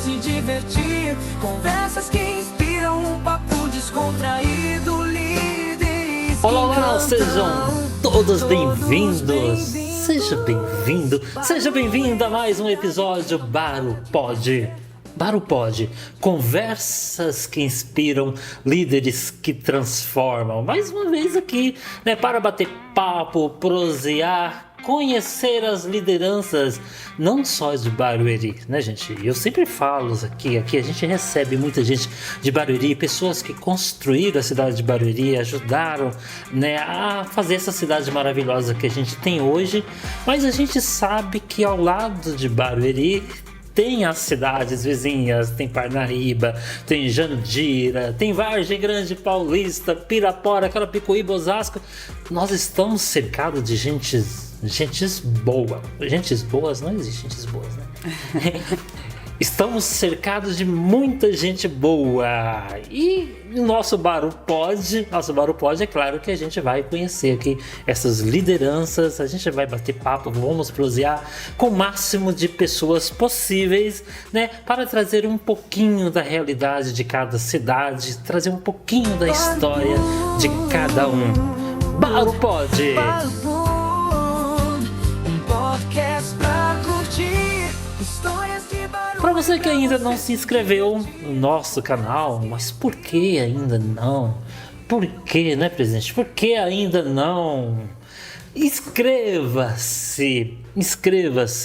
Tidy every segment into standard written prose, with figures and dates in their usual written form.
se divertir. Conversas que inspiram um papo descontraído. Líderes. Olá, sejam todos bem-vindos. Seja bem-vindo a mais um episódio Barupod. Barupod, conversas que inspiram, líderes que transformam. Mais uma vez aqui, para bater papo, prosear, conhecer as lideranças, não só de Barueri, gente? Eu sempre falo aqui a gente recebe muita gente de Barueri, pessoas que construíram a cidade de Barueri, ajudaram, a fazer essa cidade maravilhosa que a gente tem hoje, mas a gente sabe que ao lado de Barueri tem as cidades vizinhas, tem Parnaíba, tem Jandira, tem Vargem Grande, Paulista, Pirapora, Carapicuíba, Osasco. Nós estamos cercados de gentes boas. Gentes boas, não existe gentes boas, Estamos cercados de muita gente boa. E no nosso Barupod, é claro que a gente vai conhecer aqui essas lideranças, a gente vai bater papo, vamos prosear com o máximo de pessoas possíveis, para trazer um pouquinho da realidade de cada cidade, trazer um pouquinho da história de cada um. Barupod! Para você que ainda não se inscreveu no nosso canal, mas por que ainda não? Por que, presidente? Por que ainda não? Inscreva-se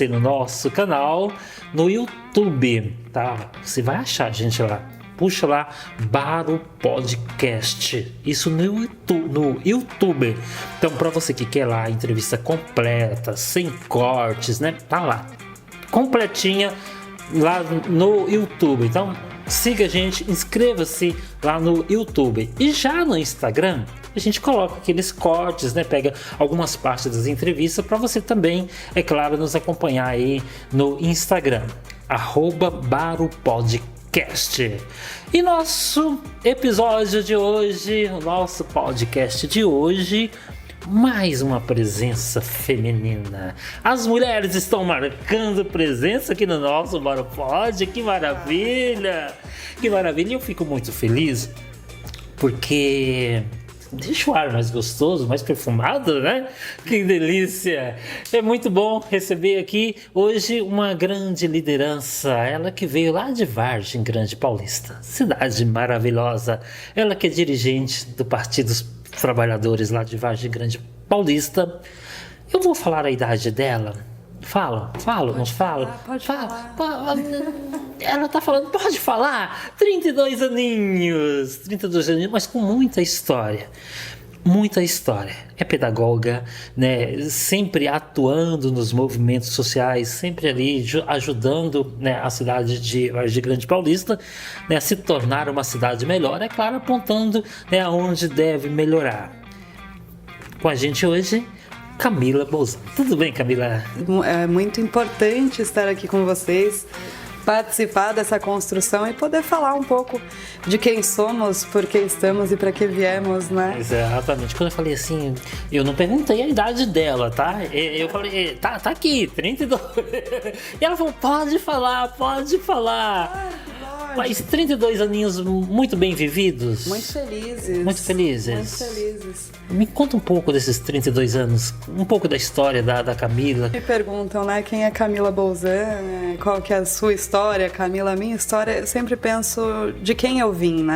no nosso canal no YouTube, tá? Você vai achar a gente lá. Puxa lá, Barupodcast. Isso no YouTube. Então, para você que quer lá a entrevista completa, sem cortes, tá lá. Completinha lá no YouTube. Então siga a gente, inscreva-se lá no YouTube. E já no Instagram a gente coloca aqueles cortes, pega algumas partes das entrevistas para você também, é claro, nos acompanhar aí no Instagram, @barupodcast. E nosso episódio de hoje, o nosso podcast de hoje, mais uma presença feminina. As mulheres estão marcando presença aqui no nosso Barupod. Que maravilha! Que maravilha! Eu fico muito feliz porque deixa o ar mais gostoso, mais perfumado, Que delícia! É muito bom receber aqui hoje uma grande liderança. Ela que veio lá de Vargem Grande, Paulista. Cidade maravilhosa. Ela que é dirigente do Partido dos Trabalhadores lá de Vargem Grande, Paulista. Eu vou falar a idade dela. Falo, não falo? Pode falar. Ela tá falando, pode falar. 32 aninhos, mas com muita história. Muita história. É pedagoga, sempre atuando nos movimentos sociais, sempre ali ajudando, a cidade de Vargem Grande Paulista, a se tornar uma cidade melhor, é claro, apontando, aonde deve melhorar. Com a gente hoje, Camila Bolzan. Tudo bem, Camila? É muito importante estar aqui com vocês, participar dessa construção e poder falar um pouco de quem somos, por que estamos e para que viemos, Exatamente. Quando eu falei assim, eu não perguntei a idade dela, tá? Eu falei, tá aqui, 32. E ela falou, pode falar. Mas 32 aninhos muito bem vividos? Muito felizes. Muito felizes. Me conta um pouco desses 32 anos, um pouco da história da Camila. Me perguntam, quem é Camila Bolzan, qual que é a sua história, Camila, a minha história. Eu sempre penso de quem eu vim,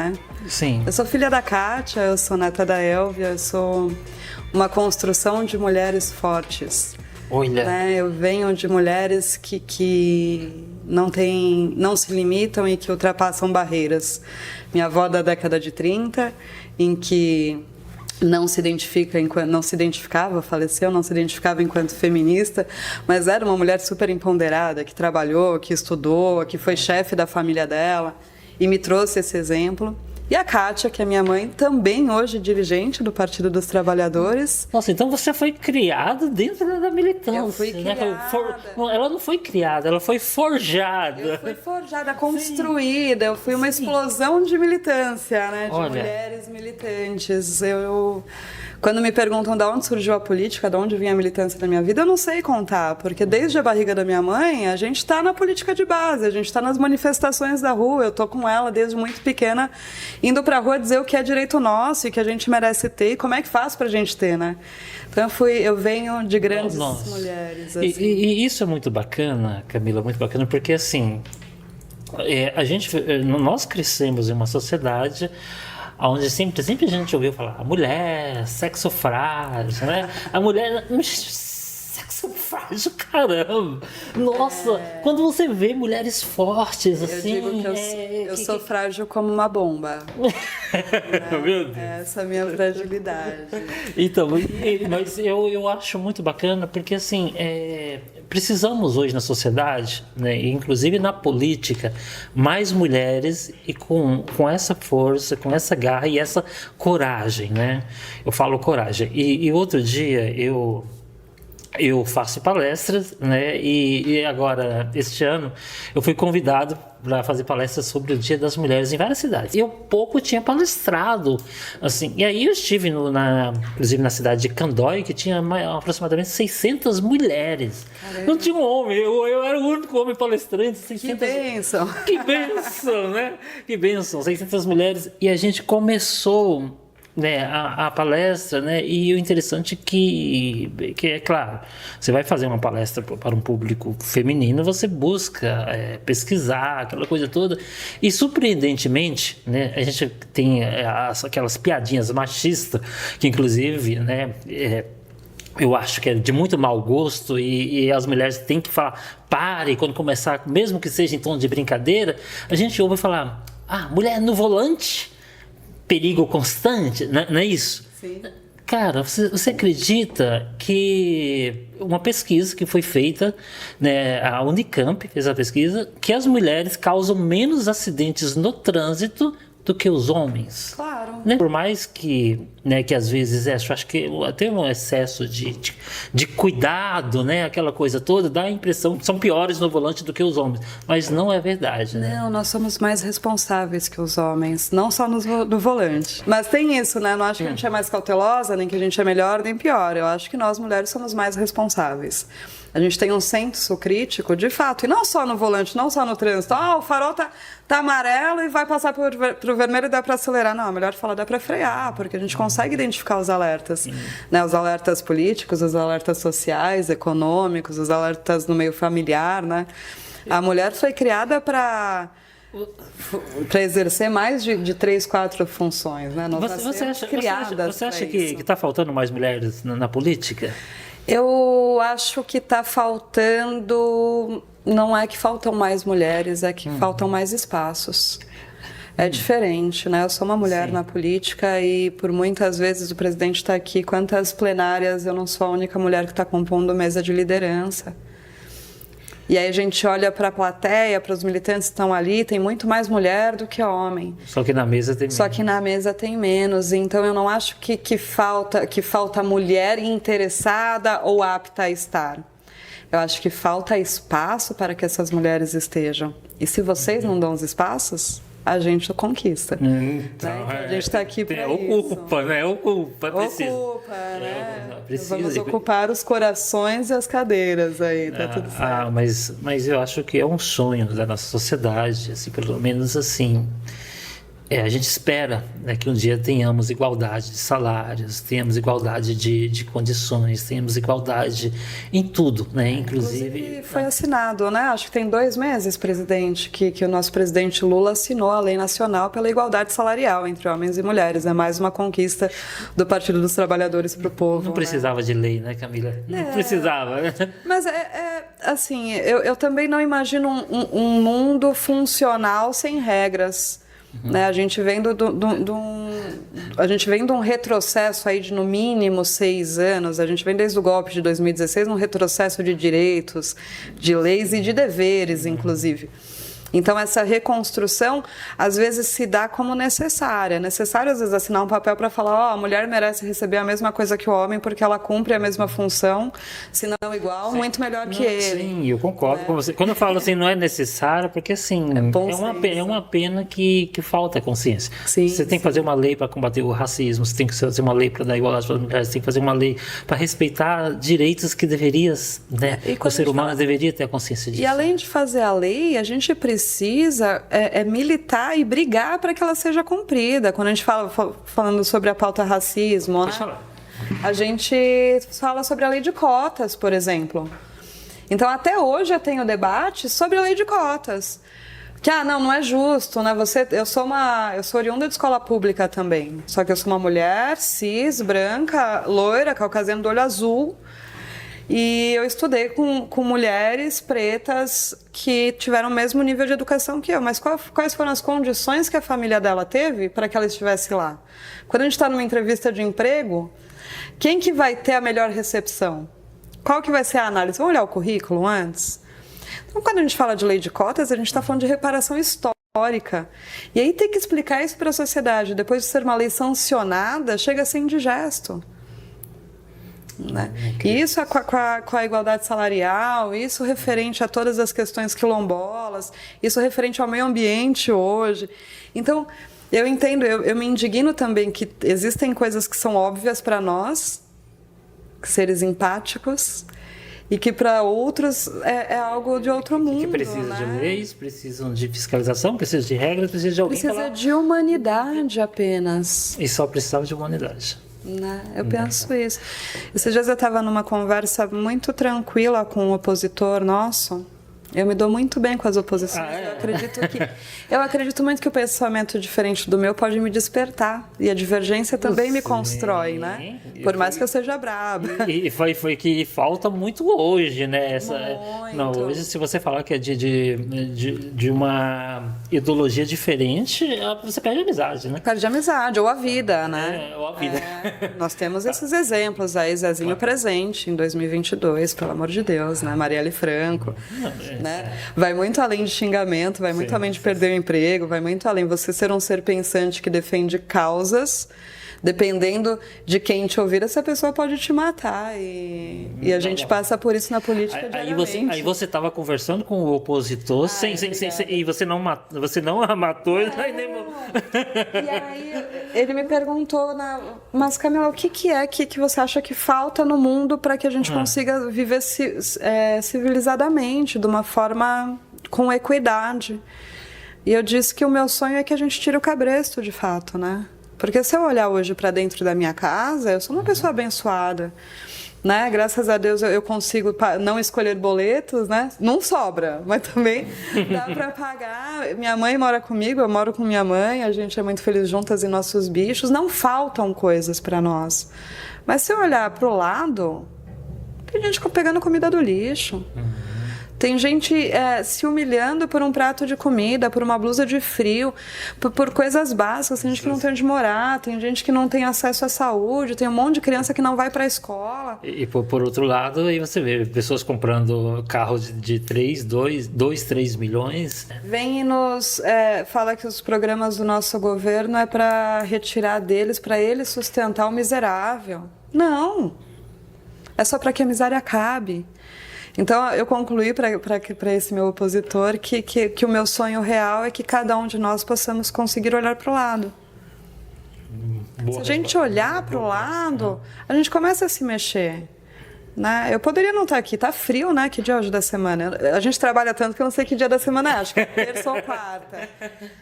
Sim. Eu sou filha da Kátia, eu sou neta da Elvia, eu sou uma construção de mulheres fortes. Olha. Eu venho de mulheres que não se limitam e que ultrapassam barreiras. Minha avó da década de 30, em que não se identificava, faleceu, não se identificava enquanto feminista, mas era uma mulher super empoderada, que trabalhou, que estudou, que foi chefe da família dela e me trouxe esse exemplo. E a Kátia, que é minha mãe, também hoje dirigente do Partido dos Trabalhadores. Nossa, então você foi criada dentro da militância. Eu fui né? criada. Ela não foi criada, ela foi forjada. Eu fui forjada, construída, eu fui uma explosão de militância, né? De mulheres militantes. Quando me perguntam de onde surgiu a política, de onde vinha a militância da minha vida, eu não sei contar, porque desde a barriga da minha mãe, a gente está na política de base, a gente está nas manifestações da rua, eu estou com ela desde muito pequena, indo para a rua dizer o que é direito nosso e que a gente merece ter e como é que faz para a gente ter, né? Então eu venho de grandes mulheres. Assim. E isso é muito bacana, Camila, muito bacana, porque assim, nós crescemos em uma sociedade onde sempre a gente ouviu falar a mulher, sexo frágil, né? A mulher... Sexo frágil, caramba! Nossa, quando você vê mulheres fortes, assim... Eu digo que eu sou frágil como uma bomba. Meu Deus. Essa é a minha fragilidade. Então, mas eu acho muito bacana, porque assim, precisamos hoje na sociedade, né, inclusive na política, mais mulheres e com essa força, com essa garra e essa coragem, né? Eu falo coragem. E outro dia eu faço palestras, né? E agora, este ano, eu fui convidado para fazer palestras sobre o Dia das Mulheres em várias cidades. Eu pouco tinha palestrado, assim. E aí eu estive, inclusive, na cidade de Candói, que tinha aproximadamente 600 mulheres. Caramba. Não tinha um homem, eu era o único homem palestrante. 600... Que bênção! Que bênção, né? Que bênção, 600 mulheres. E a gente começou... né, a palestra, né, e o interessante que é claro, você vai fazer uma palestra para um público feminino, você busca pesquisar aquela coisa toda, e surpreendentemente, né, a gente tem aquelas piadinhas machistas que inclusive, né, eu acho que é de muito mau gosto e as mulheres têm que falar, pare, quando começar, mesmo que seja em tom de brincadeira, a gente ouve falar, mulher no volante, perigo constante, não é isso? Sim. Cara, você acredita que uma pesquisa que foi feita, né, a Unicamp fez a pesquisa, que as mulheres causam menos acidentes no trânsito do que os homens? Claro. Né? Por mais que, né, que às vezes eu acho que até um excesso de cuidado, né, aquela coisa toda, dá a impressão que são piores no volante do que os homens. Mas não é verdade, né? Não, nós somos mais responsáveis que os homens, não só no volante. Mas tem isso, né? Não acho que a gente é mais cautelosa, nem que a gente é melhor, nem pior. Eu acho que nós, mulheres, somos mais responsáveis. A gente tem um senso crítico, de fato, e não só no volante, não só no trânsito. O farol tá amarelo e vai passar pro vermelho e dá para acelerar. Não, é melhor falar, dá para frear, porque a gente consegue identificar os alertas. Né? Os alertas políticos, os alertas sociais, econômicos, os alertas no meio familiar, né? A mulher foi criada para exercer mais de 3, 4 funções, né? Você acha que está faltando mais mulheres na política? Eu acho que está faltando, não é que faltam mais mulheres, é que faltam mais espaços. É diferente, né? Eu sou uma mulher na política e por muitas vezes o presidente está aqui, quantas plenárias eu não sou a única mulher que está compondo mesa de liderança. E aí a gente olha para a plateia, para os militantes que estão ali, tem muito mais mulher do que homem. Só que na mesa tem menos. Só que na mesa tem menos. Então eu não acho que falta mulher interessada ou apta a estar. Eu acho que falta espaço para que essas mulheres estejam. E se vocês não dão os espaços, a gente conquista. Então, né? A gente está aqui para isso. Ocupa, né? Ocupa, né? Precisa. Vamos ocupar os corações e as cadeiras aí, tá tudo certo. Mas eu acho que é um sonho da nossa sociedade, assim, pelo menos assim. A gente espera, né, que um dia tenhamos igualdade de salários, tenhamos igualdade de condições, tenhamos igualdade em tudo, né? Inclusive foi assinado, né? Acho que tem 2 meses, presidente, que o nosso presidente Lula assinou a Lei Nacional pela Igualdade Salarial entre homens e mulheres. É mais uma conquista do Partido dos Trabalhadores para o povo. Não precisava, né, de lei, né, Camila? Não precisava, né? Mas assim, eu também não imagino um mundo funcional sem regras. Né? A gente vem de um retrocesso aí de no mínimo 6 anos, a gente vem desde o golpe de 2016 num retrocesso de direitos, de leis e de deveres, inclusive. Então, essa reconstrução, às vezes, se dá como necessária. É necessário, às vezes, assinar um papel para falar, a mulher merece receber a mesma coisa que o homem porque ela cumpre a mesma função, se não igual, muito melhor que ele. Sim, eu concordo com você. Quando eu falo assim, não é necessário, porque assim, é uma pena que falta consciência. Sim, você tem que fazer uma lei para combater o racismo, você tem que fazer uma lei para dar igualdade para as mulheres, você tem que fazer uma lei para respeitar direitos que deverias, né? O ser humano deveria ter a consciência disso. E além de fazer a lei, a gente precisa militar e brigar para que ela seja cumprida. Quando a gente falando sobre a pauta racismo, né? A gente fala sobre a lei de cotas, por exemplo. Então, até hoje eu tenho debate sobre a lei de cotas. Que, não é justo, né? Eu sou oriunda de escola pública também. Só que eu sou uma mulher cis, branca, loira, caucasiana do olho azul. E eu estudei com mulheres pretas que tiveram o mesmo nível de educação que eu. Mas quais foram as condições que a família dela teve para que ela estivesse lá? Quando a gente está numa entrevista de emprego, quem que vai ter a melhor recepção? Qual que vai ser a análise? Vamos olhar o currículo antes? Então, quando a gente fala de lei de cotas, a gente está falando de reparação histórica. E aí tem que explicar isso para a sociedade. Depois de ser uma lei sancionada, chega a ser indigesto. Né? E isso com a igualdade salarial, isso referente a todas as questões quilombolas, isso referente ao meio ambiente hoje. Então, eu entendo, eu me indigno também que existem coisas que são óbvias para nós, seres empáticos, e que para outros é algo de outro mundo. Que precisa, né? de leis, precisam de fiscalização, precisa de regras, precisa de alguém Precisa de humanidade apenas. E só precisava de humanidade. Né? Eu penso isso. Esses dias eu estava numa conversa muito tranquila com um opositor nosso. Eu me dou muito bem com as oposições. Eu acredito muito que o pensamento diferente do meu pode me despertar. E a divergência também me constrói, né? Por mais que eu seja braba. E foi que falta muito hoje, né? Não, hoje, se você falar que é de uma ideologia diferente, você perde a amizade, né? Perde a amizade, ou a vida, né? Ou a vida. Nós temos esses exemplos aí, Zezinho presente em 2022, pelo amor de Deus, né? Marielle Franco. Né? Vai muito além de xingamento, vai muito além de perder o emprego, vai muito além você ser um ser pensante que defende causas. Dependendo de quem te ouvir, essa pessoa pode te matar. E a gente passa por isso na política diariamente. Aí você estava conversando com o opositor e você não a matou. E aí ele me perguntou, mas Camila, o que é que você acha que falta no mundo para que a gente consiga viver civilizadamente, de uma forma com equidade? E eu disse que o meu sonho é que a gente tire o cabresto, de fato, né? Porque se eu olhar hoje para dentro da minha casa, eu sou uma pessoa abençoada, né? Graças a Deus eu consigo não escolher boletos, né? Não sobra, mas também dá para pagar. Minha mãe mora comigo, eu moro com minha mãe, a gente é muito feliz juntas e nossos bichos. Não faltam coisas para nós. Mas se eu olhar para o lado, tem gente pegando comida do lixo. Tem gente se humilhando por um prato de comida, por uma blusa de frio, por coisas básicas. Tem gente que não tem onde morar, tem gente que não tem acesso à saúde, tem um monte de criança que não vai para a escola. E por outro lado, aí você vê pessoas comprando carros de 3 milhões. Vem e nos fala que os programas do nosso governo é para retirar deles, para eles sustentar o miserável. Não! É só para que a miséria acabe. Então, eu concluí para esse meu opositor que o meu sonho real é que cada um de nós possamos conseguir olhar para o lado. Se a gente olhar para o lado, a gente começa a se mexer. Né? Eu poderia não estar aqui, tá frio, né? Que dia é hoje da semana? A gente trabalha tanto que eu não sei que dia da semana é, acho que é terça ou quarta.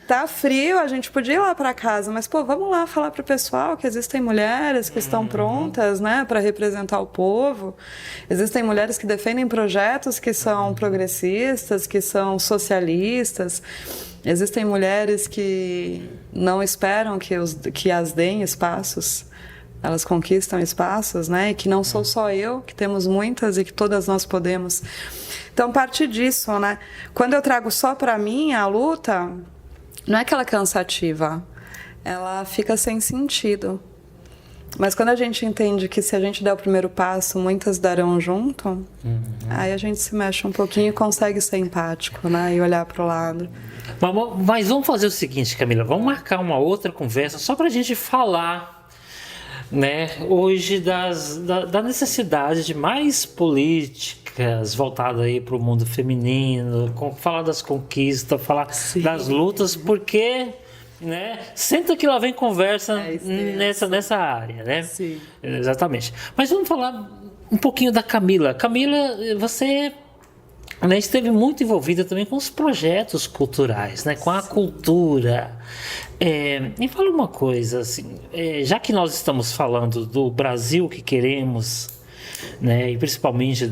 Tá frio, a gente podia ir lá para casa, mas vamos lá falar para o pessoal que existem mulheres que estão prontas, né, para representar o povo. Existem mulheres que defendem projetos que são progressistas, que são socialistas. Existem mulheres que não esperam que as deem espaços. Elas conquistam espaços, né? E que não sou só eu, que temos muitas e que todas nós podemos. Então, parte disso, né? Quando eu trago só para mim a luta, não é que ela é cansativa, ela fica sem sentido. Mas quando a gente entende que se a gente der o primeiro passo, muitas darão junto, aí a gente se mexe um pouquinho e consegue ser empático, né? E olhar para o lado. Mas vamos fazer o seguinte, Camila, vamos marcar uma outra conversa só para a gente falar, né, hoje da necessidade de mais políticas voltadas aí para o mundo feminino, falar das conquistas, falar das lutas, porque, né, senta que lá vem conversa nessa área, né? Sim. Exatamente. Mas vamos falar um pouquinho da Camila. Camila, você, né, esteve muito envolvida também com os projetos culturais, né, com a cultura. Me fala uma coisa, assim, já que nós estamos falando do Brasil que queremos, né, e principalmente,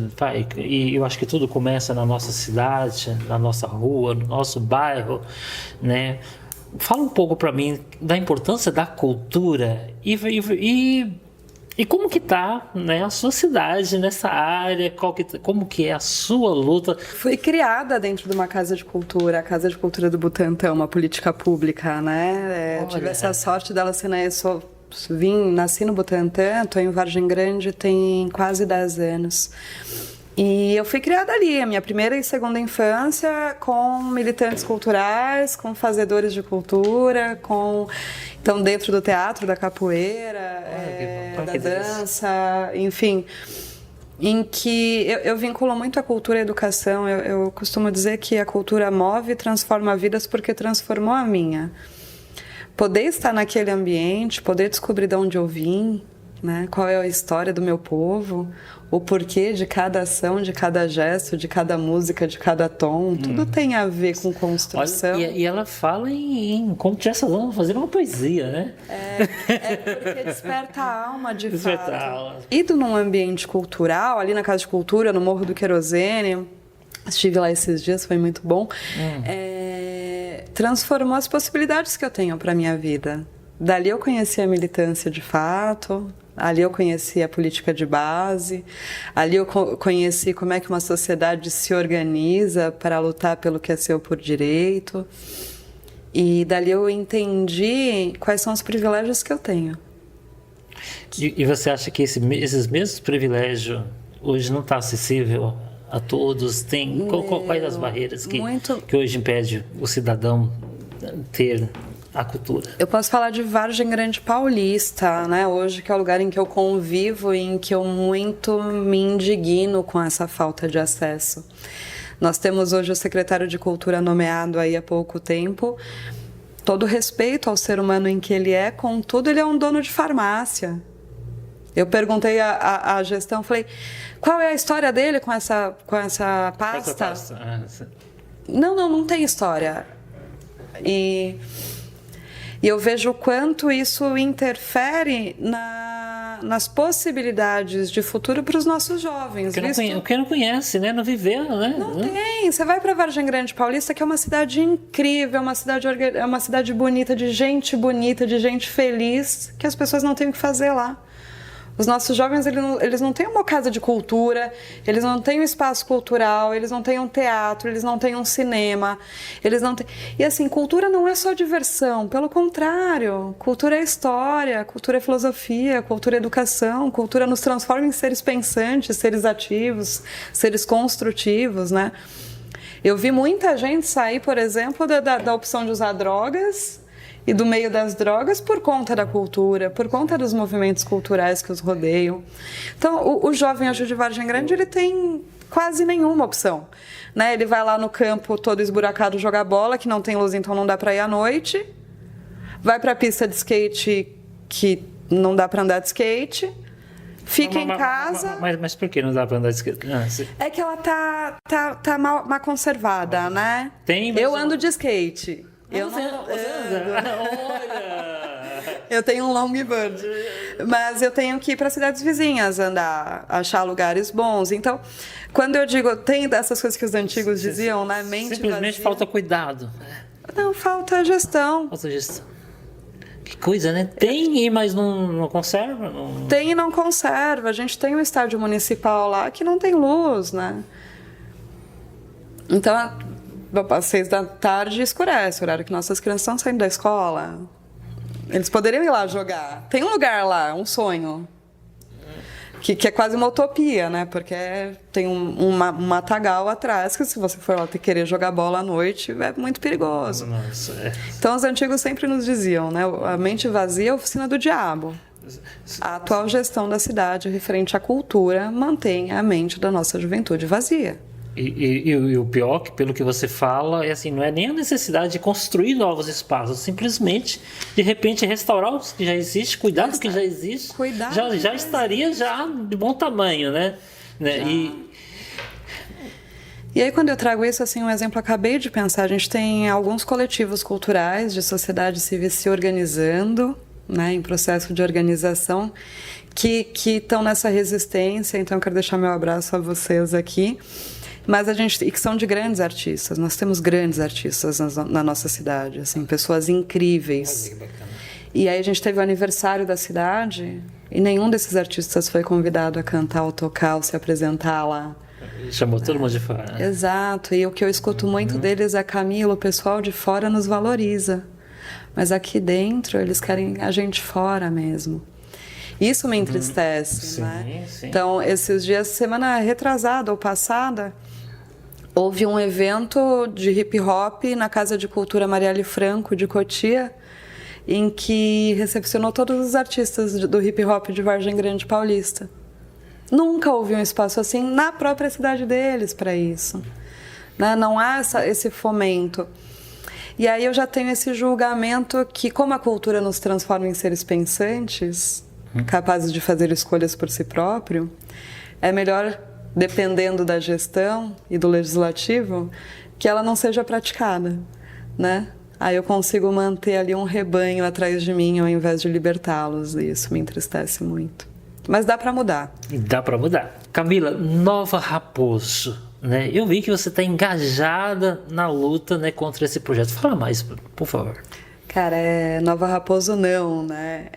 e eu acho que tudo começa na nossa cidade, na nossa rua, no nosso bairro, né? Fala um pouco para mim da importância da cultura e como que tá, né, a sua cidade nessa área, como que é a sua luta? Fui criada dentro de uma casa de cultura, a Casa de Cultura do Butantã, uma política pública, né? Tive essa sorte dela ser, né, nasci no Butantã, estou em Vargem Grande tem quase 10 anos. E eu fui criada ali, a minha primeira e segunda infância, com militantes culturais, com fazedores de cultura, então dentro do teatro, da capoeira, da dança, enfim, em que eu vinculo muito a cultura e a educação. Eu costumo dizer que a cultura move e transforma vidas porque transformou a minha. Poder estar naquele ambiente, poder descobrir de onde eu vim, né? Qual é a história do meu povo, o porquê de cada ação, de cada gesto, de cada música, de cada tom, tudo tem a ver com construção. Olha, e ela fala como se estivesse fazendo uma poesia, né? Porque desperta a alma, de fato. Ido num ambiente cultural, ali na Casa de Cultura, no Morro do Querosene, estive lá esses dias, foi muito bom, transformou as possibilidades que eu tenho para a minha vida. Dali eu conheci a militância de fato, ali eu conheci a política de base, ali eu conheci como é que uma sociedade se organiza para lutar pelo que é seu por direito. E dali eu entendi quais são os privilégios que eu tenho. E você acha que esses mesmos privilégios hoje não está acessível a todos? Quais as barreiras que hoje impede o cidadão ter a cultura? Eu posso falar de Vargem Grande Paulista, né? Hoje, que é o lugar em que eu convivo e em que eu muito me indigno com essa falta de acesso. Nós temos hoje o secretário de Cultura nomeado aí há pouco tempo. Todo respeito ao ser humano em que ele é, contudo, ele é um dono de farmácia. Eu perguntei à gestão, falei, qual é a história dele com essa pasta? Não tem história. E eu vejo o quanto isso interfere nas possibilidades de futuro para os nossos jovens. Quem não conhece, né? Não viveu, né? Não tem. Você vai para Vargem Grande Paulista, que é uma cidade incrível, é uma cidade bonita, de gente feliz, que as pessoas não têm o que fazer lá. Os nossos jovens, eles não têm uma casa de cultura, eles não têm um espaço cultural, eles não têm um teatro, eles não têm um cinema, eles não têm... E assim, cultura não é só diversão, pelo contrário, cultura é história, cultura é filosofia, cultura é educação, cultura nos transforma em seres pensantes, seres ativos, seres construtivos, né? Eu vi muita gente sair, por exemplo, da opção de usar drogas e do meio das drogas por conta da cultura, por conta dos movimentos culturais que os rodeiam. Então, o jovem hoje de Vargem Grande, ele tem quase nenhuma opção, né? Ele vai lá no campo todo esburacado jogar bola, que não tem luz, então não dá para ir à noite. Vai para a pista de skate, que não dá para andar de skate. Fica em casa. Mas por que não dá para andar de skate? É que ela tá mal conservada, né? Eu ando de skate. Eu tenho um longboard, mas eu tenho que ir para cidades vizinhas andar, achar lugares bons. Então, quando eu digo, tem dessas coisas que os antigos diziam, né? Mente simplesmente vazia. Falta cuidado. Não, falta gestão. Que coisa, né? Tem, mas não conserva? Tem e não conserva. A gente tem um estádio municipal lá que não tem luz, né? Então, às 6 da tarde escurece, o horário que nossas crianças estão saindo da escola. Eles poderiam ir lá jogar. Tem um lugar lá, um sonho. Que é quase uma utopia, né? Porque tem um matagal atrás que, se você for lá querer jogar bola à noite, é muito perigoso. Nossa, Então, os antigos sempre nos diziam, né? A mente vazia é a oficina do diabo. A atual gestão da cidade, referente à cultura, mantém a mente da nossa juventude vazia. E o pior, que pelo que você fala, é assim, não é nem a necessidade de construir novos espaços, simplesmente, de repente, restaurar os que já existem, cuidar do que já existe, já estaria já de bom tamanho, né? E aí, quando eu trago isso, assim, um exemplo, acabei de pensar, a gente tem alguns coletivos culturais de sociedade civil se organizando, né, em processo de organização, que estão nessa resistência. Então, eu quero deixar meu abraço a vocês aqui. Mas e que são de grandes artistas. Nós temos grandes artistas na nossa cidade, assim, pessoas incríveis. E aí a gente teve o aniversário da cidade e nenhum desses artistas foi convidado a cantar ou tocar ou se apresentar lá. Chamou todo mundo de fora. Exato. E o que eu escuto muito deles é: Camila, o pessoal de fora nos valoriza, mas aqui dentro eles querem a gente fora mesmo. Isso me entristece, né? Sim. Então, esses dias, semana retrasada ou passada, houve um evento de hip hop na Casa de Cultura Marielle Franco, de Cotia, em que recepcionou todos os artistas do hip hop de Vargem Grande Paulista. Nunca houve um espaço assim na própria cidade deles para isso, né? Não há esse fomento. E aí eu já tenho esse julgamento que, como a cultura nos transforma em seres pensantes, capazes de fazer escolhas por si próprio, é melhor, dependendo da gestão e do legislativo, que ela não seja praticada, né? Aí eu consigo manter ali um rebanho atrás de mim ao invés de libertá-los, e isso me entristece muito. Mas dá para mudar. Dá para mudar. Camila, Nova Raposo, né? Eu vi que você está engajada na luta, né, contra esse projeto. Fala mais, por favor. Cara, Nova Raposo não, né?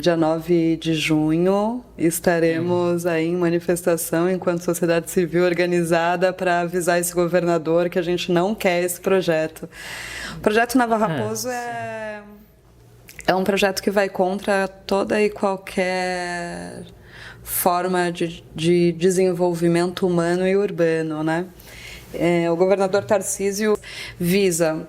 Dia 9 de junho estaremos aí em manifestação enquanto sociedade civil organizada para avisar esse governador que a gente não quer esse projeto. O projeto Nova Raposo é um projeto que vai contra toda e qualquer forma de desenvolvimento humano e urbano, né? O governador Tarcísio visa...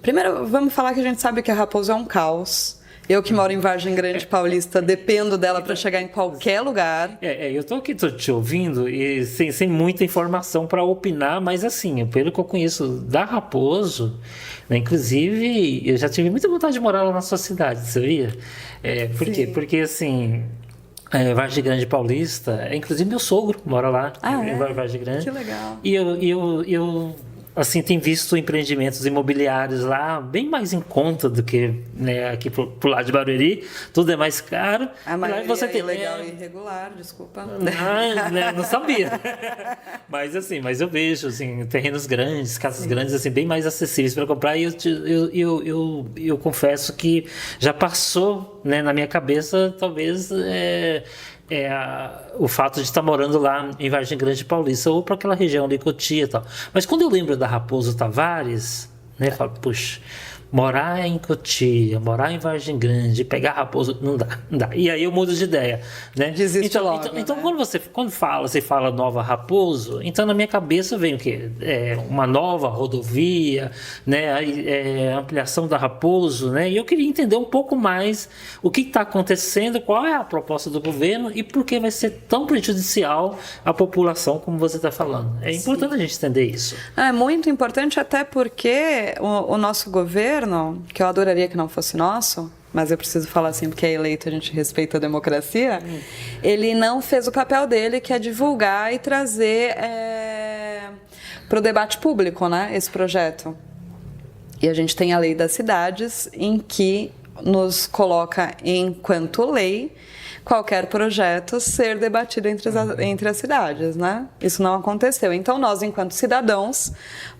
Primeiro, vamos falar que a gente sabe que a Raposo é um caos. Eu que moro em Vargem Grande Paulista, dependo dela para chegar em qualquer lugar. Eu tô aqui te ouvindo e sem muita informação para opinar, mas assim, pelo que eu conheço da Raposo, né, inclusive, eu já tive muita vontade de morar lá na sua cidade, sabia? Por quê? Porque assim... Vargem Grande Paulista, inclusive meu sogro mora lá, em Vargem Grande. Que legal. E eu assim, tem visto empreendimentos imobiliários lá bem mais em conta do que, né, aqui pro lado de Barueri. Tudo é mais caro. Mas você tem legal e irregular, desculpa. Não sabia. Mas eu vejo assim, terrenos grandes, casas grandes, assim, bem mais acessíveis para comprar. E eu confesso que já passou, né, na minha cabeça, talvez... o fato de estar morando lá em Vargem Grande Paulista ou para aquela região ali, Cotia e tal. Mas quando eu lembro da Raposo Tavares, né, eu falo, puxa, morar em Cotia, morar em Vargem Grande, pegar Raposo, não dá. E aí eu mudo de ideia, né? Desiste logo, então né? quando você fala Nova Raposo, então na minha cabeça vem o quê? Uma nova rodovia, né? Ampliação da Raposo, né? E eu queria entender um pouco mais o que está acontecendo, qual é a proposta do governo e por que vai ser tão prejudicial à população como você está falando. É importante a gente entender isso. É muito importante, até porque o nosso governo, que eu adoraria que não fosse nosso, mas eu preciso falar assim porque é eleito, a gente respeita a democracia, ele não fez o papel dele, que é divulgar e trazer para o debate público, né, esse projeto. E a gente tem a lei das cidades, em que nos coloca, enquanto lei, qualquer projeto ser debatido entre as cidades, né? Isso não aconteceu. Então, nós, enquanto cidadãos,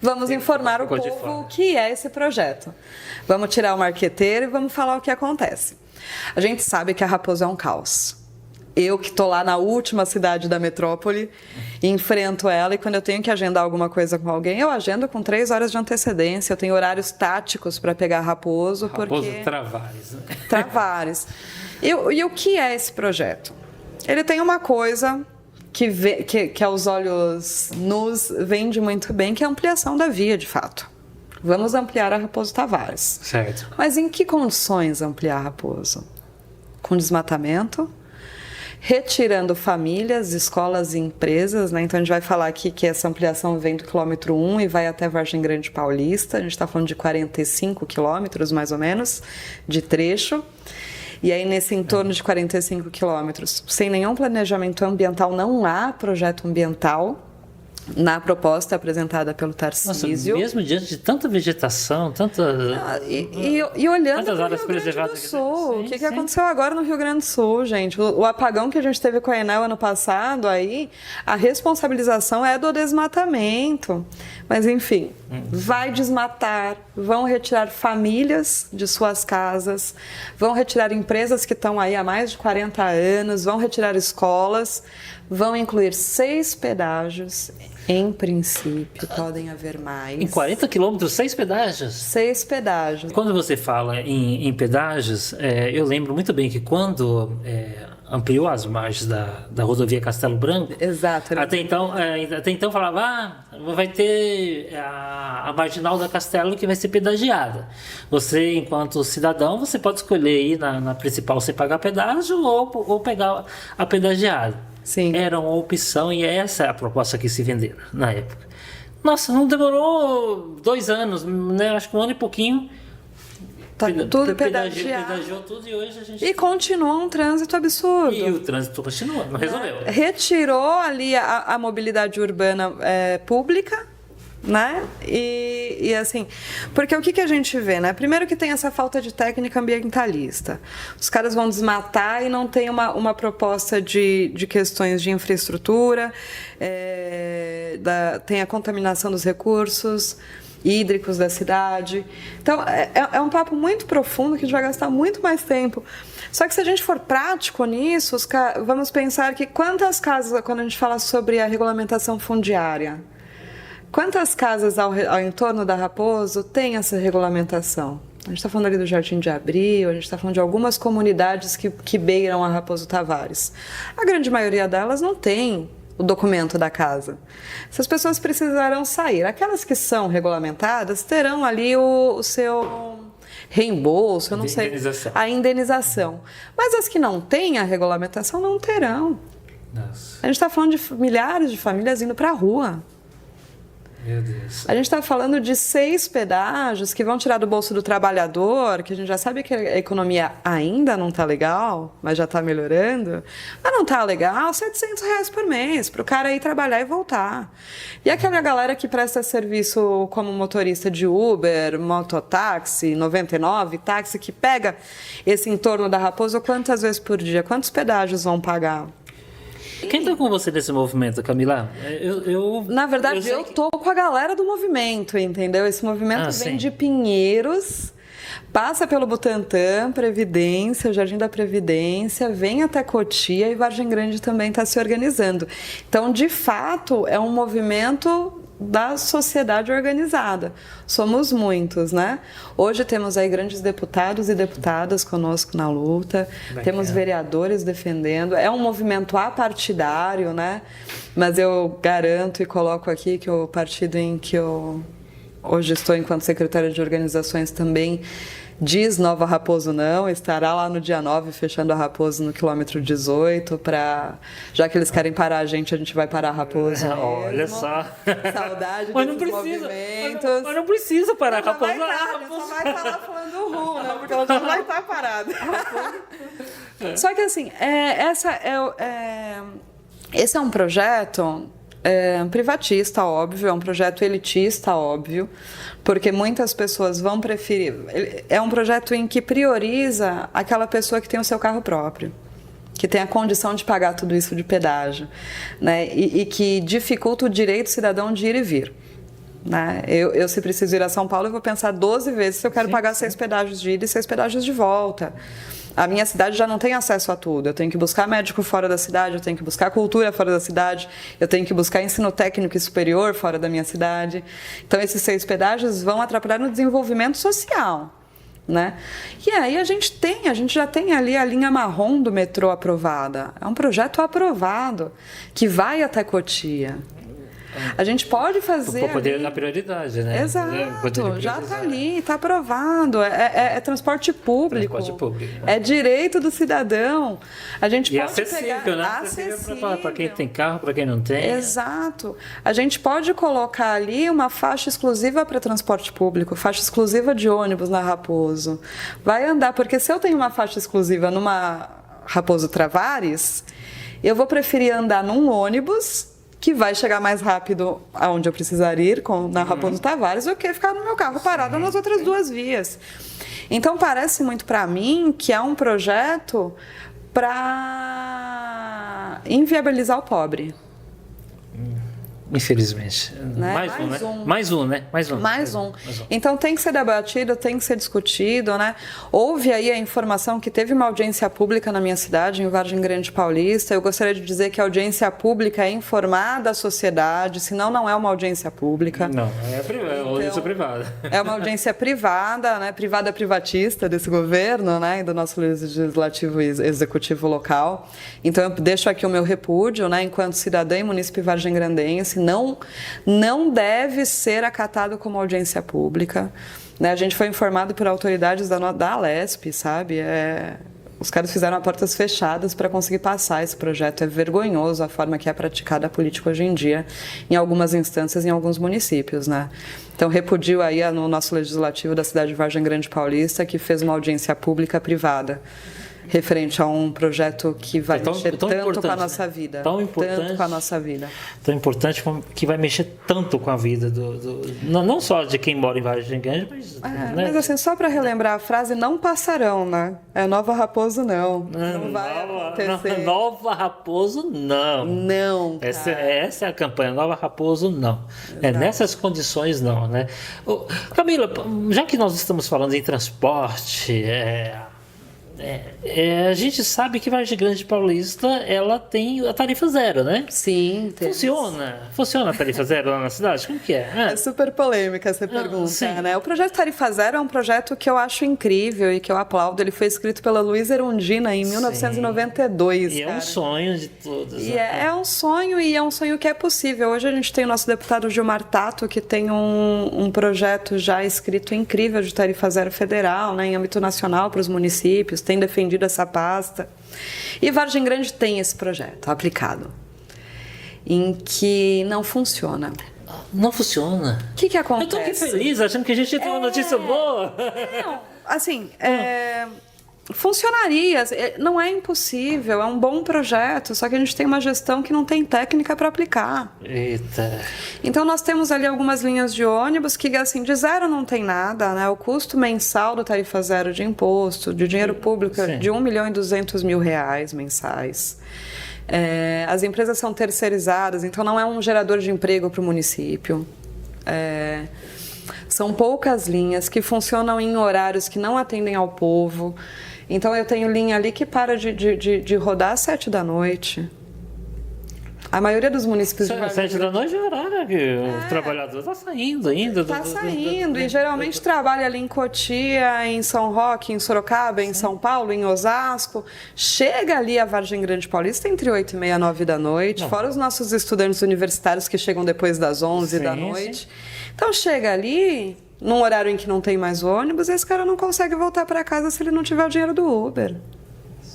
vamos informar o povo o que é esse projeto. Vamos tirar o marqueteiro e vamos falar o que acontece. A gente sabe que a Raposo é um caos. Eu que estou lá na última cidade da metrópole, enfrento ela, e quando eu tenho que agendar alguma coisa com alguém, eu agendo com 3 horas de antecedência. Eu tenho horários táticos para pegar Raposo, Raposo porque... Travares, né? Travares. E o que é esse projeto? Ele tem uma coisa que aos olhos nus vende muito bem, que é a ampliação da via, de fato. Vamos ampliar a Raposo Tavares. Certo. Mas em que condições ampliar Raposo? Com desmatamento, retirando famílias, escolas e empresas, né? Então a gente vai falar aqui que essa ampliação vem do quilômetro 1 e vai até Vargem Grande Paulista. A gente está falando de 45 quilômetros, mais ou menos, de trecho. E aí, nesse entorno de 45 quilômetros, sem nenhum planejamento ambiental, não há projeto ambiental na proposta apresentada pelo Tarcísio. Nossa, mesmo diante de tanta vegetação, tanta... E olhando para o áreas Rio Grande do preservadas Sul, aqui. o que aconteceu agora no Rio Grande do Sul, gente? O apagão que a gente teve com a Enel ano passado, aí a responsabilização é do desmatamento. Mas, enfim, vai desmatar, vão retirar famílias de suas casas, vão retirar empresas que estão aí há mais de 40 anos, vão retirar escolas, vão incluir 6 pedágios. Em princípio, podem haver mais. Em 40 quilômetros, 6 pedágios? 6 pedágios. Quando você fala em pedágios, eu lembro muito bem que quando ampliou as margens da rodovia Castelo Branco, exato, até então falava, vai ter a marginal da Castelo que vai ser pedagiada. Você, enquanto cidadão, você pode escolher ir na principal sem pagar pedágio ou pegar a pedagiada. Sim. Era uma opção e essa é a proposta que se venderam na época. Nossa, não demorou 2 anos, né? Acho que 1 ano e pouquinho. Tá tudo pedagiado. Pedagiou tudo e hoje a gente... E continua um trânsito absurdo. E o trânsito continua, não resolveu. Retirou ali a mobilidade urbana pública, né? E assim, porque o que a gente vê, né? Primeiro que tem essa falta de técnica ambientalista. Os caras vão desmatar e não tem uma proposta de questões de infraestrutura, tem a contaminação dos recursos hídricos da cidade. Então, é um papo muito profundo que a gente vai gastar muito mais tempo. Só que se a gente for prático nisso, vamos pensar que quantas casas, quando a gente fala sobre a regulamentação fundiária, quantas casas ao entorno da Raposo tem essa regulamentação? A gente está falando ali do Jardim de Abril, a gente está falando de algumas comunidades que beiram a Raposo Tavares. A grande maioria delas não tem o documento da casa. Essas pessoas precisarão sair. Aquelas que são regulamentadas terão ali o seu reembolso, eu não sei, a indenização. Mas as que não têm a regulamentação não terão. Nossa. A gente está falando de milhares de famílias indo para a rua. Meu Deus. A gente está falando de 6 pedágios que vão tirar do bolso do trabalhador, que a gente já sabe que a economia ainda não está legal, mas já está melhorando. Mas não está legal, R$700 por mês, para o cara ir trabalhar e voltar. E aquela galera que presta serviço como motorista de Uber, mototáxi, 99, táxi, que pega esse entorno da Raposo quantas vezes por dia? Quantos pedágios vão pagar? Quem está com você nesse movimento, Camila? Na verdade, eu tô com a galera do movimento, entendeu? Esse movimento vem de Pinheiros, passa pelo Butantã, Previdência, Jardim da Previdência, vem até Cotia e Vargem Grande também está se organizando. Então, de fato, é um movimento da sociedade organizada. Somos muitos, né? Hoje temos aí grandes deputados e deputadas conosco na luta, temos vereadores defendendo, é um movimento apartidário, né? Mas eu garanto e coloco aqui que o partido em que eu hoje estou enquanto secretária de organizações também diz Nova Raposo não, estará lá no dia 9 fechando a Raposo no quilômetro 18 já que eles querem parar a gente vai parar a Raposo mesmo. Olha só. Saudade mas desses movimentos. Mas não precisa parar a Raposo. Só vai estar lá falando ru, né? Porque ela já vai estar parada. Só que assim, esse é um projeto privatista, óbvio, é um projeto elitista, óbvio, porque muitas pessoas vão preferir. É um projeto em que prioriza aquela pessoa que tem o seu carro próprio, que tem a condição de pagar tudo isso de pedágio, né? E que dificulta o direito cidadão de ir e vir. Né? Eu, se preciso ir a São Paulo, eu vou pensar 12 vezes se eu quero pagar 6 pedágios de ida e 6 pedágios de volta. A minha cidade já não tem acesso a tudo. Eu tenho que buscar médico fora da cidade, eu tenho que buscar cultura fora da cidade, eu tenho que buscar ensino técnico e superior fora da minha cidade. Então, esses 6 pedágios vão atrapalhar no desenvolvimento social, né? E aí a gente já tem ali a linha marrom do metrô aprovada. É um projeto aprovado que vai até Cotia. A gente pode fazer. Para poder dar prioridade, né? Exato, já está ali, está aprovado. É transporte público. Transporte público, né? É direito do cidadão. A gente e pode acessível, pegar, né? Acessível para quem tem carro, para quem não tem. Exato. A gente pode colocar ali uma faixa exclusiva para transporte público, faixa exclusiva de ônibus na Raposo. Vai andar, porque se eu tenho uma faixa exclusiva numa Raposo Travares, eu vou preferir andar num ônibus que vai chegar mais rápido aonde eu precisar ir, na Raposo Tavares, do que ficar no meu carro parado nas outras 2 vias. Então, parece muito para mim que é um projeto para inviabilizar o pobre. Infelizmente. Né? Mais um. Então tem que ser debatido, tem que ser discutido, né? Houve aí a informação que teve uma audiência pública na minha cidade, em Vargem Grande Paulista. Eu gostaria de dizer que a audiência pública é informada à sociedade, senão não é uma audiência pública. Não, é audiência privada. É uma audiência privada, né? Privada privatista desse governo, né? E do nosso legislativo e executivo local. Então eu deixo aqui o meu repúdio, né? Enquanto cidadã e munícipe vargem-grandense, não deve ser acatado como audiência pública. Né? A gente foi informado por autoridades da Alesp, sabe? Os caras fizeram a portas fechadas para conseguir passar esse projeto. É vergonhoso a forma que é praticada a política hoje em dia, em algumas instâncias, em alguns municípios. Né? Então, repudio aí no nosso legislativo da cidade de Vargem Grande Paulista, que fez uma audiência pública privada referente a um projeto que vai mexer tanto com a nossa vida. Tanto com a nossa vida. Tão importante que vai mexer tanto com a vida não só de quem mora em Vargem Grande, mas... Mas assim, só para relembrar a frase, não passarão, né? É Nova Raposo, não. Não vai acontecer. Nova Raposo, não. Não, essa é a campanha, Nova Raposo, não. Nessas condições, não, né? Camila, já que nós estamos falando em transporte... a gente sabe que Vargem Grande Paulista ela tem a tarifa zero, né? Sim. Funciona a tarifa zero lá na cidade? Como que é? É super polêmica essa pergunta, né? O projeto Tarifa Zero é um projeto que eu acho incrível e que eu aplaudo. Ele foi escrito pela Luísa Erundina em 1992. E é um sonho de todos. E é um sonho, e é um sonho que é possível. Hoje a gente tem o nosso deputado Gilmar Tato, que tem um projeto já escrito incrível de tarifa zero federal, né, em âmbito nacional para os municípios, tem defendido essa pasta. E Vargem Grande tem esse projeto aplicado, em que não funciona. Não funciona? O que acontece? Eu estou aqui feliz, achando que a gente tem uma notícia boa. Não, assim, funcionaria, não é impossível, é um bom projeto, só que a gente tem uma gestão que não tem técnica para aplicar. Eita. Então nós temos ali algumas linhas de ônibus que, assim, de zero não tem nada, né? O custo mensal do tarifa zero de imposto, de dinheiro público, é de R$1.200.000 mensais. As empresas são terceirizadas, então não é um gerador de emprego para o município. São poucas linhas que funcionam em horários que não atendem ao povo. Então eu tenho linha ali que para de rodar às 7 da noite. A maioria dos municípios de 7 da noite é o horário que o trabalhador está saindo ainda. Está saindo e geralmente trabalha ali em Cotia, em São Roque, em Sorocaba, em São Paulo, em Osasco. Chega ali a Vargem Grande Paulista entre 8h30 e 9 da noite, fora os nossos estudantes universitários que chegam depois das 11 da noite. Sim. Então chega ali, num horário em que não tem mais ônibus, e esse cara não consegue voltar para casa se ele não tiver o dinheiro do Uber.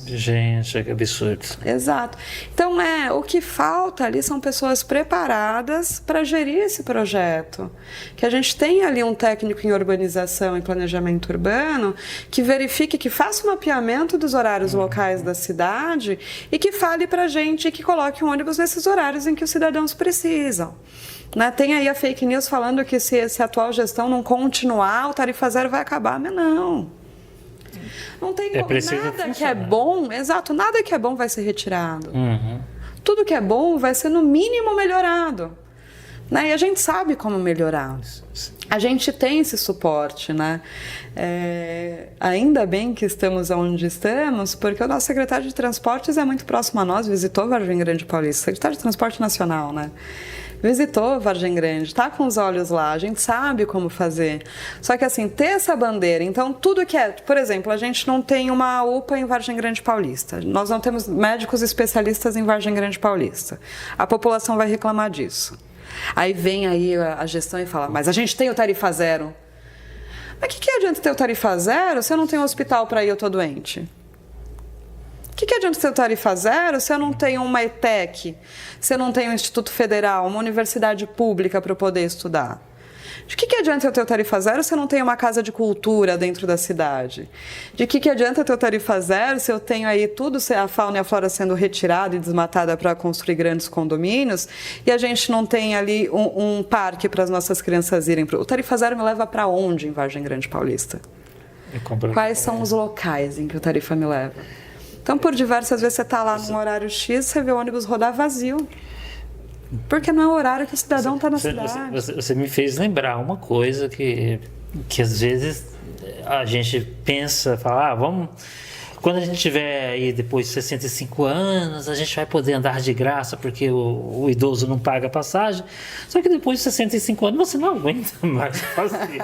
Gente, que absurdo. Exato. Então, o que falta ali são pessoas preparadas para gerir esse projeto. Que a gente tenha ali um técnico em urbanização e planejamento urbano que verifique, que faça o mapeamento dos horários locais da cidade e que fale para a gente e que coloque um ônibus nesses horários em que os cidadãos precisam. Né? Tem aí a fake news falando que se a atual gestão não continuar, o tarifa zero vai acabar, mas não. Não tem como, nada que é bom, exato, nada que é bom vai ser retirado. Tudo que é bom vai ser no mínimo melhorado. né? E a gente sabe como melhorar. A gente tem esse suporte, né? Ainda bem que estamos onde estamos, porque o nosso secretário de Transportes é muito próximo a nós, visitou Vargem Grande Paulista, secretário de Transporte Nacional, né? Visitou Vargem Grande, está com os olhos lá, a gente sabe como fazer. Só que assim, ter essa bandeira, então tudo que por exemplo, a gente não tem uma UPA em Vargem Grande Paulista, nós não temos médicos especialistas em Vargem Grande Paulista. A população vai reclamar disso. Aí vem aí a gestão e fala, mas a gente tem o tarifa zero. Mas o que adianta ter o tarifa zero se eu não tenho um hospital para ir, eu tô doente? O que adianta ter o tarifa zero se eu não tenho uma ETEC, se eu não tenho um Instituto Federal, uma universidade pública para eu poder estudar? De que adianta eu ter o tarifa zero se eu não tenho uma casa de cultura dentro da cidade? De que adianta ter o tarifa zero se eu tenho aí tudo, a fauna e a flora sendo retirada e desmatada para construir grandes condomínios e a gente não tem ali um parque para as nossas crianças irem? O tarifa zero me leva para onde em Vargem Grande Paulista? Quais são os locais em que o tarifa me leva? Então, por diversas vezes você está lá num horário X, você vê o ônibus rodar vazio. Porque não é o horário que o cidadão está na cidade. Você me fez lembrar uma coisa que às vezes a gente pensa, fala, vamos... Quando a gente tiver aí depois de 65 anos, a gente vai poder andar de graça porque o idoso não paga passagem. Só que depois de 65 anos você não aguenta mais fazer.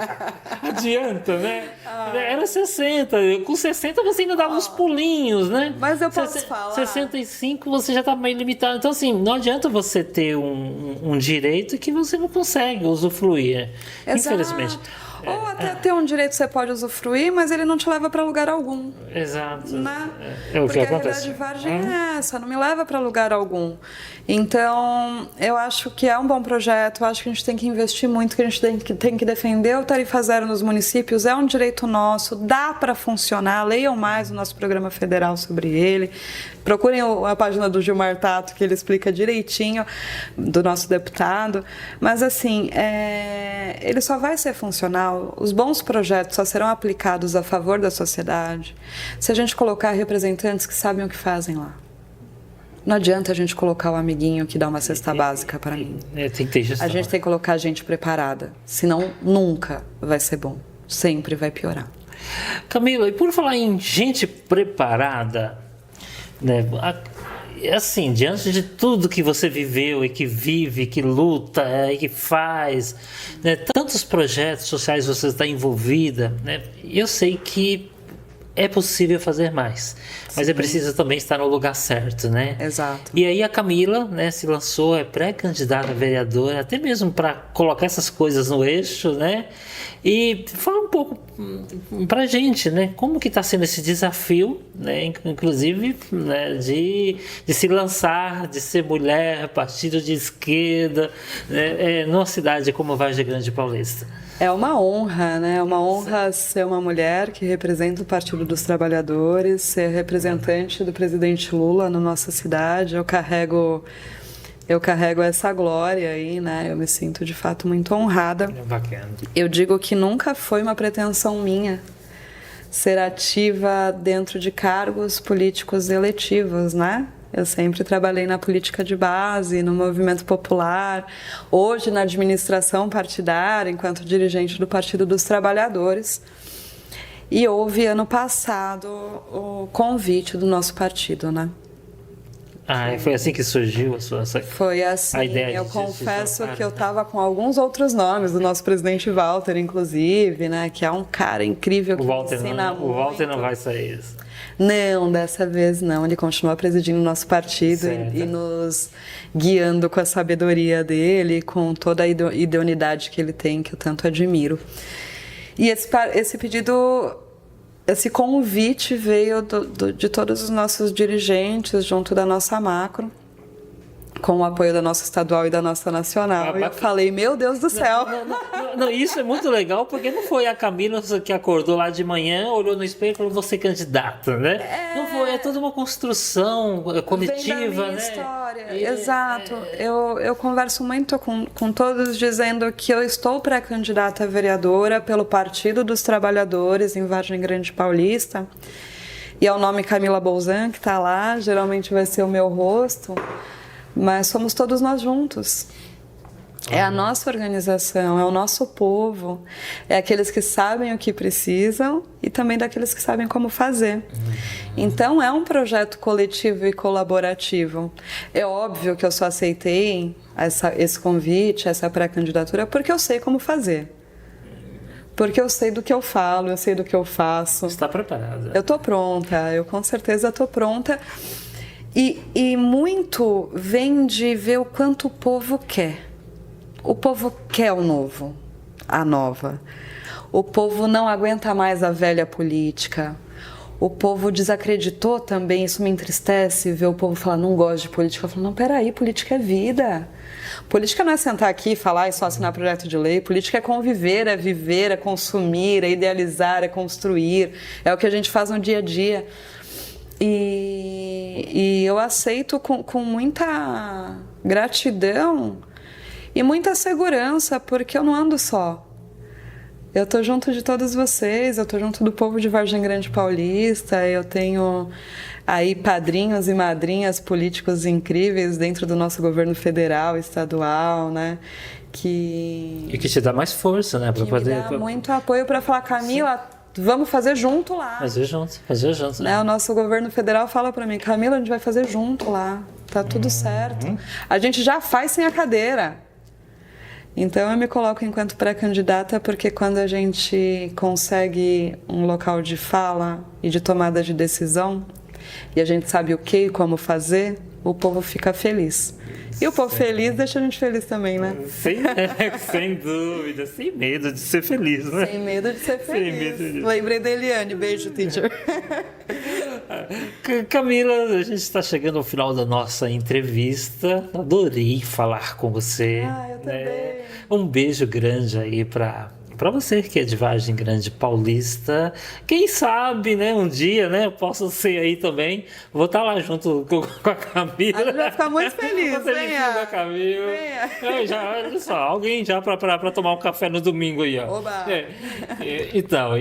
Adianta, né? Era 60. Com 60 você ainda dava uns pulinhos, né? Mas eu posso falar. 65 você já está meio limitado. Então, assim, não adianta você ter um direito que você não consegue usufruir. Exato. Infelizmente. Ou até ter um direito que você pode usufruir, mas ele não te leva para lugar algum. Exato. Né? É o porque que acontece. A realidade de Vargem é essa, não me leva para lugar algum. Então, eu acho que é um bom projeto, eu acho que a gente tem que investir muito, que a gente tem que defender o tarifa zero nos municípios, é um direito nosso, dá para funcionar, leiam mais o nosso programa federal sobre ele, procurem a página do Gilmar Tato, que ele explica direitinho, do nosso deputado, mas assim, ele só vai ser funcional, os bons projetos só serão aplicados a favor da sociedade se a gente colocar representantes que sabem o que fazem lá. Não adianta a gente colocar o amiguinho que dá uma cesta básica para mim. Tem que ter gestão. A gente tem que colocar a gente preparada, senão nunca vai ser bom, sempre vai piorar. Camila, e por falar em gente preparada, né, assim, diante de tudo que você viveu e que vive, que luta e que faz, né, tantos projetos sociais você está envolvida, né, eu sei que é possível fazer mais, mas é preciso também estar no lugar certo, né? Exato. E aí a Camila, né, se lançou, é pré-candidata a vereadora, até mesmo para colocar essas coisas no eixo, né? E fala um pouco pra gente, né? Como que está sendo esse desafio, né? Inclusive, né, de se lançar, de ser mulher, partido de esquerda, né, numa cidade como Vargem Grande Paulista. É uma honra, né? É uma honra ser uma mulher que representa o Partido dos Trabalhadores, ser representante do presidente Lula na nossa cidade. Eu carrego essa glória aí, né? Eu me sinto de fato muito honrada. É bacana. Eu digo que nunca foi uma pretensão minha ser ativa dentro de cargos políticos eletivos, né? Eu sempre trabalhei na política de base, no movimento popular, hoje na administração partidária, enquanto dirigente do Partido dos Trabalhadores. E houve ano passado o convite do nosso partido, né? Foi assim que surgiu Foi assim. A ideia eu confesso que eu estava com alguns outros nomes, do nosso presidente Walter, inclusive, né? Que é um cara incrível que ensina muito. O Walter não vai sair isso. Não, dessa vez não. Ele continua presidindo o nosso partido e nos guiando com a sabedoria dele, com toda a idoneidade que ele tem, que eu tanto admiro. E esse pedido, esse convite veio de todos os nossos dirigentes, junto da nossa macro, com o apoio da nossa estadual e da nossa nacional. E eu falei, meu Deus do céu. Não, isso é muito legal, porque não foi a Camila que acordou lá de manhã, olhou no espelho e falou, vou ser candidata, né? Não foi, é toda uma construção coletiva, vem da minha história. Exato. Eu converso muito com todos dizendo que eu estou pré-candidata a vereadora pelo Partido dos Trabalhadores em Vargem Grande Paulista. E é o nome Camila Bolzan que está lá, geralmente vai ser o meu rosto. Mas somos todos nós juntos. É a nossa organização, é o nosso povo, é aqueles que sabem o que precisam e também daqueles que sabem como fazer. Então é um projeto coletivo e colaborativo. É óbvio que eu só aceitei esse convite, essa pré-candidatura, porque eu sei como fazer. Porque eu sei do que eu falo, eu sei do que eu faço. Está preparada? Eu estou pronta, eu com certeza estou pronta. E muito vem de ver o quanto o povo quer. O povo quer o novo, a nova. O povo não aguenta mais a velha política. O povo desacreditou também, isso me entristece, ver o povo falar, não gosto de política. Eu falo, não, peraí, política é vida. Política não é sentar aqui e falar e só assinar projeto de lei. Política é conviver, é viver, é consumir, é idealizar, é construir. É o que a gente faz no dia a dia. E eu aceito com muita gratidão e muita segurança, porque eu não ando só. Eu tô junto de todos vocês, eu tô junto do povo de Vargem Grande Paulista, eu tenho aí padrinhos e madrinhas políticos incríveis dentro do nosso governo federal, estadual, né? E que te dá mais força, né? Que me dá muito apoio para falar, Camila, vamos fazer junto lá. Fazer junto. Né? O nosso governo federal fala para mim, Camila, a gente vai fazer junto lá, tá tudo certo. A gente já faz sem a cadeira. Então eu me coloco enquanto pré-candidata porque quando a gente consegue um local de fala e de tomada de decisão e a gente sabe o que e como fazer, o povo fica feliz. E o povo feliz deixa a gente feliz também, né? Sem dúvida, sem medo de ser feliz, né? Sem medo de ser feliz. Sem medo de... Lembrei da Eliane, beijo, teacher. Camila, a gente está chegando ao final da nossa entrevista. Adorei falar com você. Eu também. Um beijo grande aí para você que é de Vargem Grande Paulista. Quem sabe, né, um dia, né, eu posso ser aí também. Vou estar lá junto com a Camila. A gente vai ficar muito feliz, Vou ser vizinho da Camila. Olha só, alguém já para tomar um café no domingo aí, ó. Oba! Então,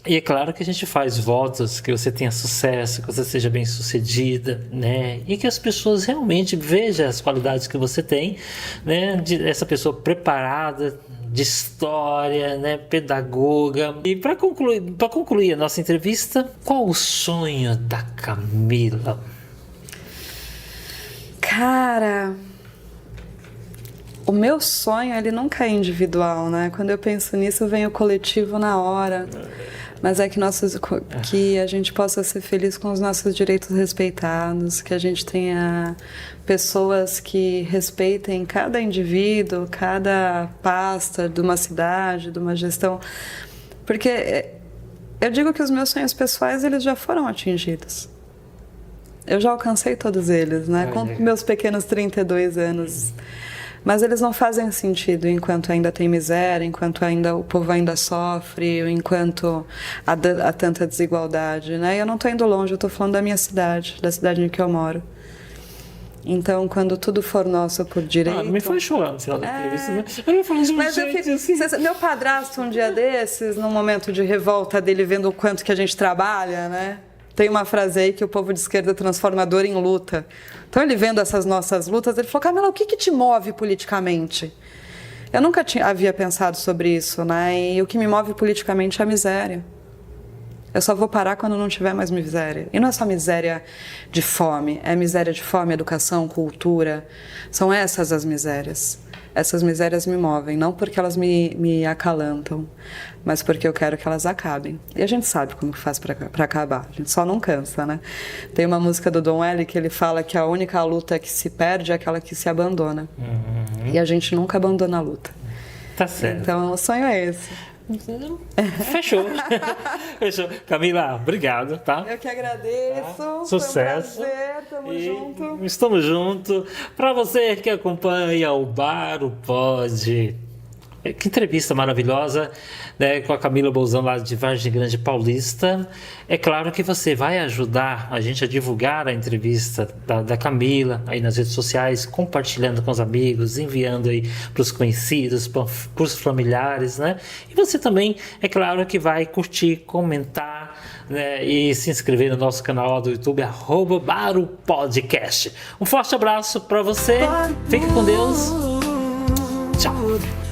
e é claro que a gente faz votos que você tenha sucesso, que você seja bem sucedida, né? E que as pessoas realmente vejam as qualidades que você tem, né? Essa pessoa preparada, de história, né? Pedagoga. E para concluir a nossa entrevista, qual o sonho da Camila? Cara, o meu sonho, ele nunca é individual, né? Quando eu penso nisso, vem o coletivo na hora. Mas é que a gente possa ser feliz com os nossos direitos respeitados, que a gente tenha pessoas que respeitem cada indivíduo, cada pasta de uma cidade, de uma gestão. Porque eu digo que os meus sonhos pessoais, eles já foram atingidos. Eu já alcancei todos eles, né? Com meus pequenos 32 anos. Mas eles não fazem sentido enquanto ainda tem miséria, enquanto ainda o povo ainda sofre, enquanto há tanta desigualdade, né? Eu não estou indo longe, eu estou falando da minha cidade, da cidade em que eu moro. Então, quando tudo for nosso por direito... Me faz chorar no final da entrevista, né? Eu ia falar de um jeito assim. Meu padrasto, um dia desses, num momento de revolta dele, vendo o quanto que a gente trabalha, né? Tem uma frase aí que o povo de esquerda transforma dor em luta. Então, ele vendo essas nossas lutas, ele falou, Camila, o que te move politicamente? Eu nunca havia pensado sobre isso, né? E o que me move politicamente é a miséria. Eu só vou parar quando não tiver mais miséria. E não é só miséria de fome, é miséria de fome, educação, cultura. São essas as misérias. Essas misérias me movem, não porque elas me acalantam, mas porque eu quero que elas acabem. E a gente sabe como faz para acabar, a gente só não cansa, né? Tem uma música do Dom L que ele fala que a única luta que se perde é aquela que se abandona. E a gente nunca abandona a luta. Tá certo. Então, o sonho é esse. Fechou. Fechou. Camila, obrigado, tá? Eu que agradeço. Tá? Sucesso. Foi um prazer, tamo junto. Estamos juntos. Para você que acompanha o Bar o Pod. Que entrevista maravilhosa, né, com a Camila Bolzan lá de Vargem Grande Paulista. É claro que você vai ajudar a gente a divulgar a entrevista da Camila aí nas redes sociais, compartilhando com os amigos, enviando aí para os conhecidos, para os familiares, né? E você também, é claro que vai curtir, comentar, né, e se inscrever no nosso canal do YouTube, @BaroPodcast. Um forte abraço para você, fique com Deus. Tchau.